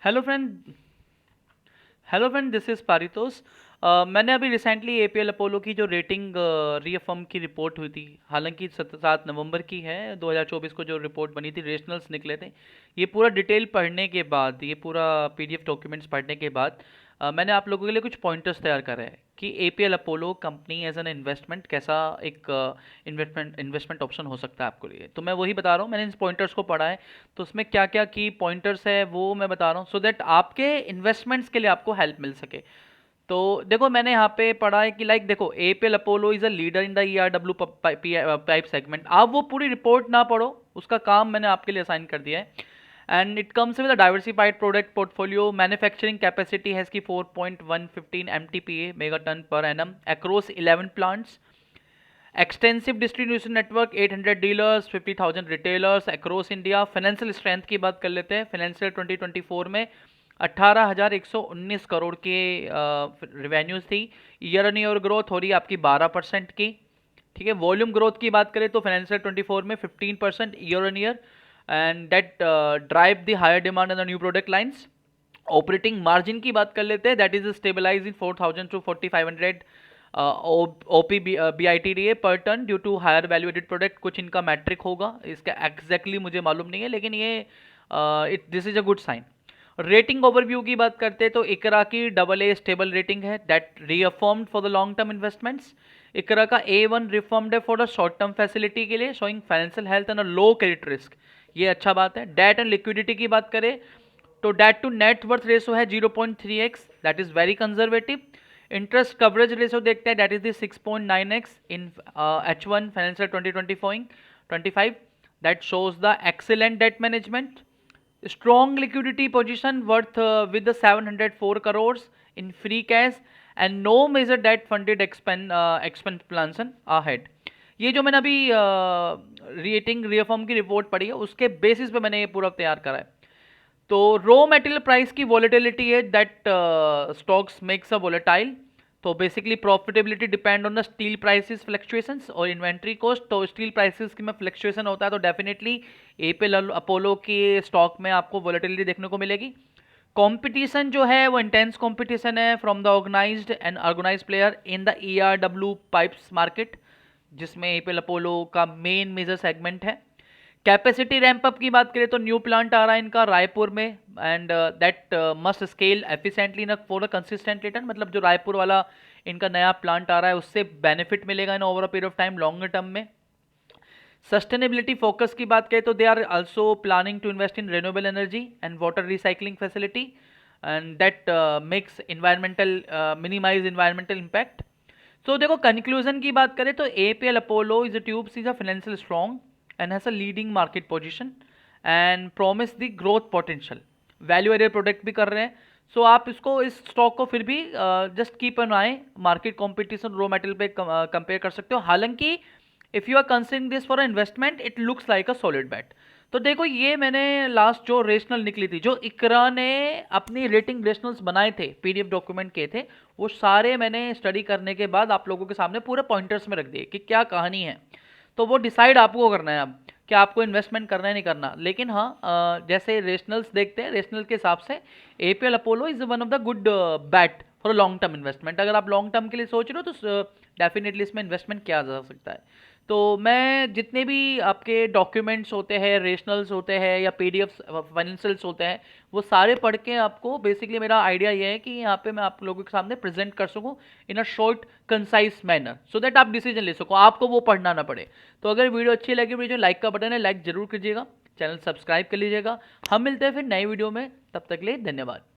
Hello friend. Hello friend, this is Paritosh. मैंने अभी recently APL Apollo की जो रेटिंग रीअफर्म की रिपोर्ट हुई थी, हालांकि 7 नवंबर की है 2024 को जो रिपोर्ट बनी थी, रेशनल्स निकले थे। ये पूरा डिटेल पढ़ने के बाद, ये पूरा पीडीएफ डॉक्यूमेंट्स पढ़ने के बाद मैंने आप लोगों के लिए कुछ पॉइंटर्स तैयार करे हैं कि APL Apollo company as an investment कैसा एक इन्वेस्टमेंट ऑप्शन हो सकता है आपके लिए। तो मैं वही बता रहा हूँ, मैंने इन पॉइंटर्स को पढ़ा है। तो उसमें क्या क्या की पॉइंटर्स है वो मैं बता रहा हूँ, सो दैट आपके इन्वेस्टमेंट्स के लिए आपको हेल्प मिल सके। तो देखो, मैंने यहाँ पे पढ़ा है कि लाइक देखो, APL Apollo is a leader in the ERW pipe segment. आप वो पूरी रिपोर्ट ना पढ़ो, उसका काम मैंने आपके लिए असाइन कर दिया है। And it comes with a diversified product portfolio. Manufacturing capacity has की 4.115 MTPA mega ton per annum across 11 plants. Extensive distribution network, 800 dealers, 50,000 retailers across India. Financial strength की बात कर लेते हैं। फाइनेंशियल 2024 में 18,119 करोड़ के रिवेन्यूज थी। ईयर ऑन ईयर ग्रोथ हो रही है आपकी 12% की। ठीक है, वॉल्यूम ग्रोथ की बात करें तो फाइनेंशियल 24 में 15% year on year, and that drive the higher demand on the new product lines. Operating margin की बात कर लेते हैं, that is stabilize in 4,000 to 4,500 OP BITDA per ton due to higher value added product. कुछ इनका matric होगा, इसका exactly मुझे मालूम नहीं है, लेकिन ये this is a good sign. Rating overview की बात करते हैं तो इकरा की AA स्टेबल रेटिंग है, that reaffirmed for the long term investments. ICRA का A1 रिफर्म्ड है for the short term facility के लिए, showing financial health and a low credit risk. ये अच्छा बात है। डेट एंड लिक्विडिटी की बात करें तो debt to net worth ratio है 0.3x, that is very conservative. Interest coverage ratio देखते हैं, that is the 6.9x in H1 financial 2025, that shows the excellent debt management. Strong liquidity position worth with the 704 crores in free cash and no major debt funded expansion ahead। ये जो मैंने अभी rating reform की report पढ़ी है, उसके basis पे मैंने ये पूरा तैयार करा है। तो रॉ मटेरियल प्राइस की वॉलेटिलिटी है, that stocks makes a volatile. तो basically profitability depend on the steel prices fluctuations और इन्वेंट्री कॉस्ट। तो स्टील प्राइसेस की में फ्लक्चुएशन होता है तो डेफिनेटली एपीएल अपोलो के स्टॉक में आपको वॉलेटिलिटी देखने को मिलेगी। कंपटीशन जो है वो इंटेंस कंपटीशन है from the organised and organised player in the ERW pipes market, जिसमें एपीएल अपोलो का मेन मेजर सेगमेंट है। कैपेसिटी रैंप अप की बात करें तो न्यू प्लांट आ रहा है इनका रायपुर में, and that must scale efficiently in for a consistent return. मतलब जो रायपुर वाला इनका नया प्लांट आ रहा है उससे बेनिफिट मिलेगा in over a period of time longer term में। सस्टेनेबिलिटी फोकस की बात करें तो they are also planning to invest in renewable energy and water recycling facility, and that makes environmental minimize environmental impact. तो देखो, conclusion की बात करें तो APL Apollo is a tubes is a financial strong and has a leading market position and promise the growth potential। Value added product भी कर रहे हैं। सो आप इसको, इस स्टॉक को फिर भी just keep an eye, market competition raw material पे कंपेयर कर सकते हो। हालांकि if you are considering this for investment it looks like a solid bet. तो देखो, ये मैंने लास्ट जो रेशनल निकली थी, जो इकरा ने अपनी रेटिंग रेशनल्स बनाए थे, पीडीएफ डॉक्यूमेंट के थे, वो सारे मैंने स्टडी करने के बाद आप लोगों के सामने पूरे पॉइंटर्स में रख दिए कि क्या कहानी है। तो वो डिसाइड आपको करना है अब कि आपको इन्वेस्टमेंट करना है नहीं करना। लेकिन हाँ, जैसे रेशनल्स देखते हैं, रेशनल के हिसाब से APL Apollo is one of the good bat for long term investment. अगर आप लॉन्ग टर्म के लिए सोच रहे हो तो डेफिनेटली इसमें इन्वेस्टमेंट किया जा सकता है। तो मैं जितने भी आपके डॉक्यूमेंट्स होते हैं, रेशनल्स होते हैं या पीडीएफ फाइनेंशियल्स होते हैं, वो सारे पढ़ के आपको बेसिकली मेरा आइडिया ये है कि यहाँ पे मैं आप लोगों के सामने प्रेजेंट कर सकूँ in a short concise manner, so that आप डिसीजन ले सको, आपको वो पढ़ना ना पड़े। तो अगर वीडियो अच्छी लगी, वीडियो जो लाइक का बटन है लाइक जरूर कीजिएगा, चैनल सब्सक्राइब कर लीजिएगा। हम मिलते हैं फिर नई वीडियो में, तब तक के लिए धन्यवाद।